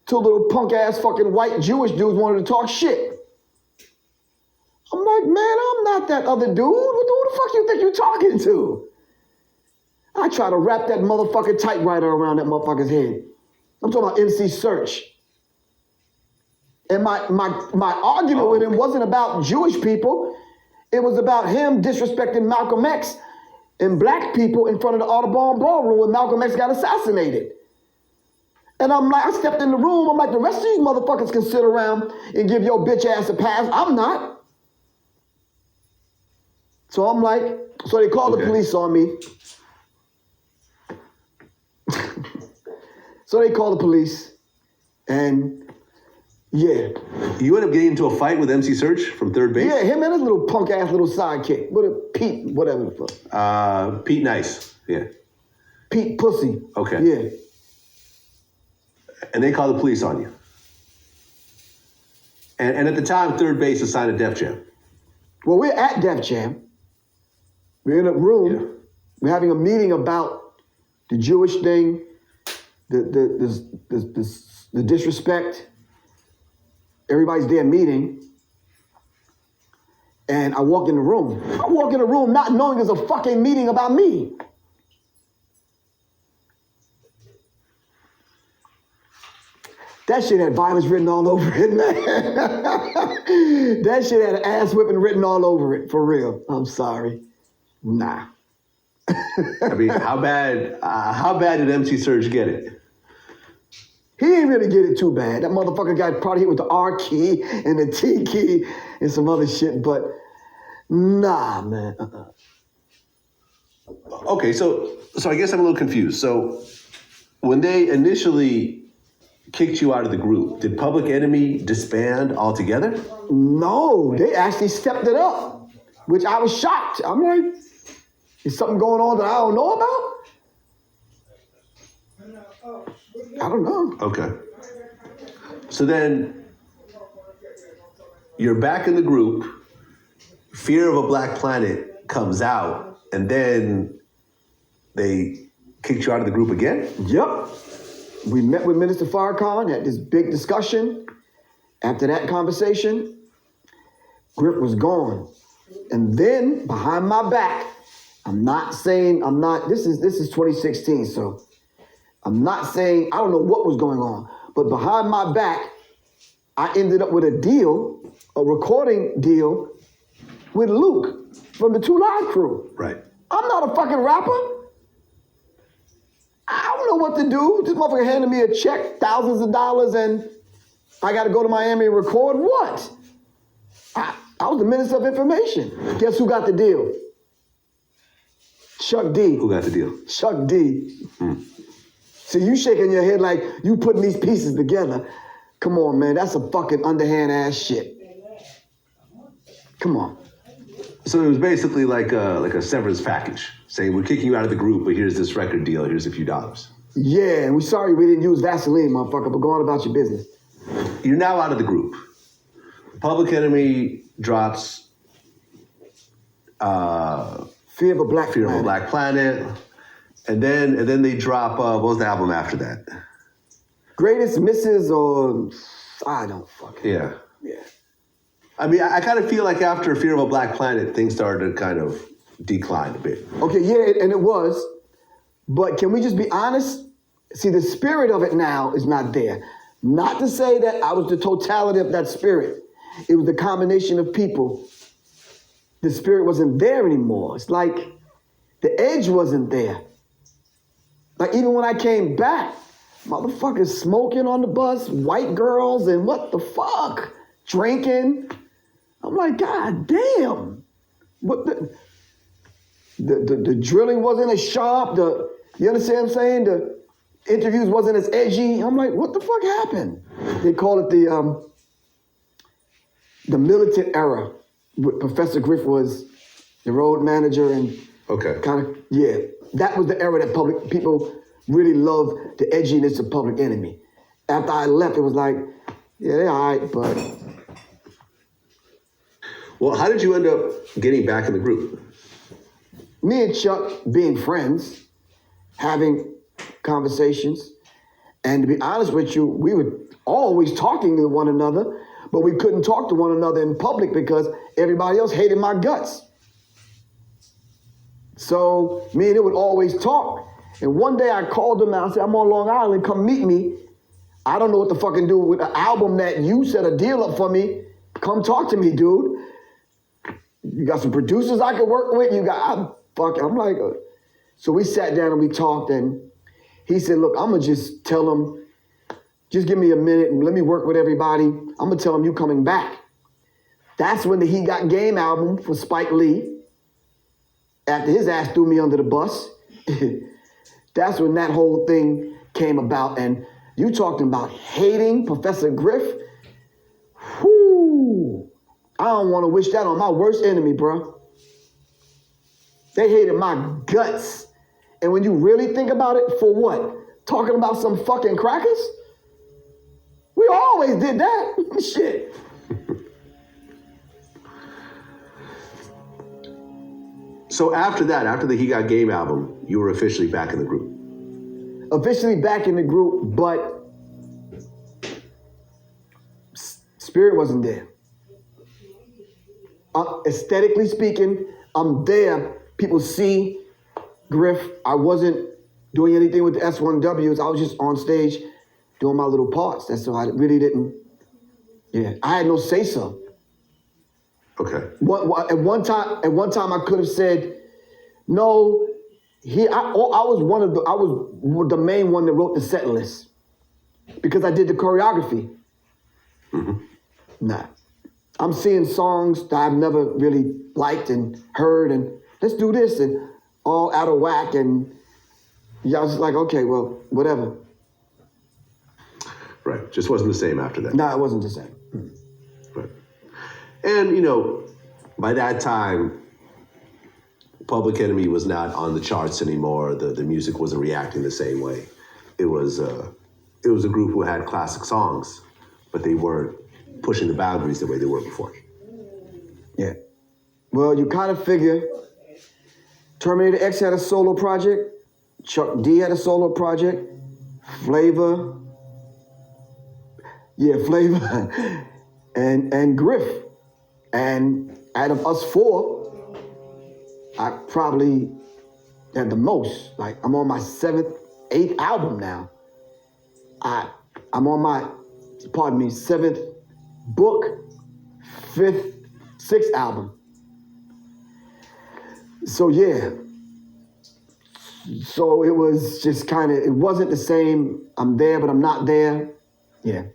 Two little punk ass fucking white Jewish dudes wanted to talk shit. I'm like, man, I'm not that other dude. Who the fuck you think you're talking to? I try to wrap that motherfucking typewriter around that motherfucker's head. I'm talking about MC Search. And my argument with him wasn't about Jewish people. It was about him disrespecting Malcolm X and black people in front of the Audubon Ballroom when Malcolm X got assassinated. And I'm like, I stepped in the room, I'm like, the rest of these motherfuckers can sit around and give your bitch ass a pass. I'm not. So I'm like, so they called the police on me. So they called the police, and yeah. You end up getting into a fight with MC Search from third base? Yeah, him and his little punk ass little sidekick. What a Pete, whatever the fuck. Pete Nice, yeah. Pete Pussy. Okay. Yeah. And they called the police on you. And at the time, third base assigned a Def Jam. Well, we're at Def Jam. We're in a room. Yeah. We're having a meeting about the Jewish thing, the disrespect. Everybody's there meeting. And I walk in the room. I walk in the room not knowing there's a fucking meeting about me. That shit had violence written all over it, man. That shit had ass whipping written all over it, for real. I'm sorry. Nah. I mean, how bad did MC Surge get it? He didn't really get it too bad. That motherfucker got probably hit with the R key and the T key and some other shit, but nah, man. Okay, so I guess I'm a little confused. So when they initially kicked you out of the group, did Public Enemy disband altogether? No, they actually stepped it up, which I was shocked. I'm like, is something going on that I don't know about? I don't know. Okay. So then you're back in the group, Fear of a Black Planet comes out, and then they kicked you out of the group again? Yep. We met with Minister Farrakhan, had this big discussion. After that conversation, Griff was gone. And then behind my back, this is 2016, so I'm not saying, I don't know what was going on, but behind my back, I ended up with a recording deal with Luke from the Two Live Crew. Right. I'm not a fucking rapper. I don't know what to do. This motherfucker handed me a check, thousands of dollars, and I got to go to Miami and record what? I was the Minister of Information. Guess who got the deal? Chuck D. Who got the deal? Chuck D. So you shaking your head like you putting these pieces together. Come on, man. That's a fucking underhand ass shit. Come on. So it was basically like a severance package, saying we're kicking you out of the group, but here's this record deal, here's a few dollars. Yeah, and we're sorry we didn't use Vaseline, motherfucker, but go on about your business. You're now out of the group. Public Enemy drops Fear of a Black Planet. And then they drop, what was the album after that? Greatest Misses, or I don't fucking know. Yeah. I mean, I kind of feel like after Fear of a Black Planet, things started to kind of decline a bit. Okay, yeah, and it was. But can we just be honest? See, the spirit of it now is not there. Not to say that I was the totality of that spirit. It was the combination of people. The spirit wasn't there anymore. It's like the edge wasn't there. Like even when I came back, motherfuckers smoking on the bus, white girls, and what the fuck? Drinking. I'm like, God damn. What the drilling wasn't as sharp. You understand what I'm saying? The interviews wasn't as edgy. I'm like, what the fuck happened? They call it the militant era. Professor Griff was the road manager and that was the era that people really loved the edginess of Public Enemy. After I left, it was like, yeah, they're all right, but. Well, how did you end up getting back in the group? Me and Chuck being friends, having conversations, And to be honest with you, we were always talking to one another, but we couldn't talk to one another in public because everybody else hated my guts. So me and it would always talk. And one day I called him and I said, I'm on Long Island, come meet me. I don't know what to fucking do with an album that you set a deal up for me. Come talk to me, dude. You got some producers I could work with? I'm like, so we sat down and we talked, and he said, look, I'm gonna just tell him, just give me a minute and let me work with everybody. I'm gonna tell him you coming back. That's when the He Got Game album for Spike Lee, after his ass threw me under the bus, that's when that whole thing came about. And you talking about hating Professor Griff? Whoo! I don't want to wish that on my worst enemy, bro. They hated my guts. And when you really think about it, for what? Talking about some fucking crackers? We always did that. Shit. So after that, after the He Got Game album, you were officially back in the group. Officially back in the group, but Spirit wasn't there. Aesthetically speaking, I'm there. People see Griff. I wasn't doing anything with the S1Ws. I was just on stage doing my little parts. That's so I really didn't. Yeah, I had no say so. Okay. At one time, I could have said, no. I was the main one that wrote the set list because I did the choreography. Mm-hmm. Nah, I'm seeing songs that I've never really liked and heard, and let's do this, and all out of whack, and y'all just like, okay, well, whatever. Right, just wasn't the same after that. No, it wasn't the same. Right. And, by that time, Public Enemy was not on the charts anymore. The music wasn't reacting the same way. It was a group who had classic songs, but they weren't pushing the boundaries the way they were before. Yeah. Well, you kind of figure Terminator X had a solo project, Chuck D had a solo project, Flavor, and Griff. And out of us four, I probably had the most. Like, I'm on my 8th album now. I'm on my, 7th book, 6th album. So yeah. So it was just kind of, it wasn't the same. I'm there, but I'm not there. Yeah.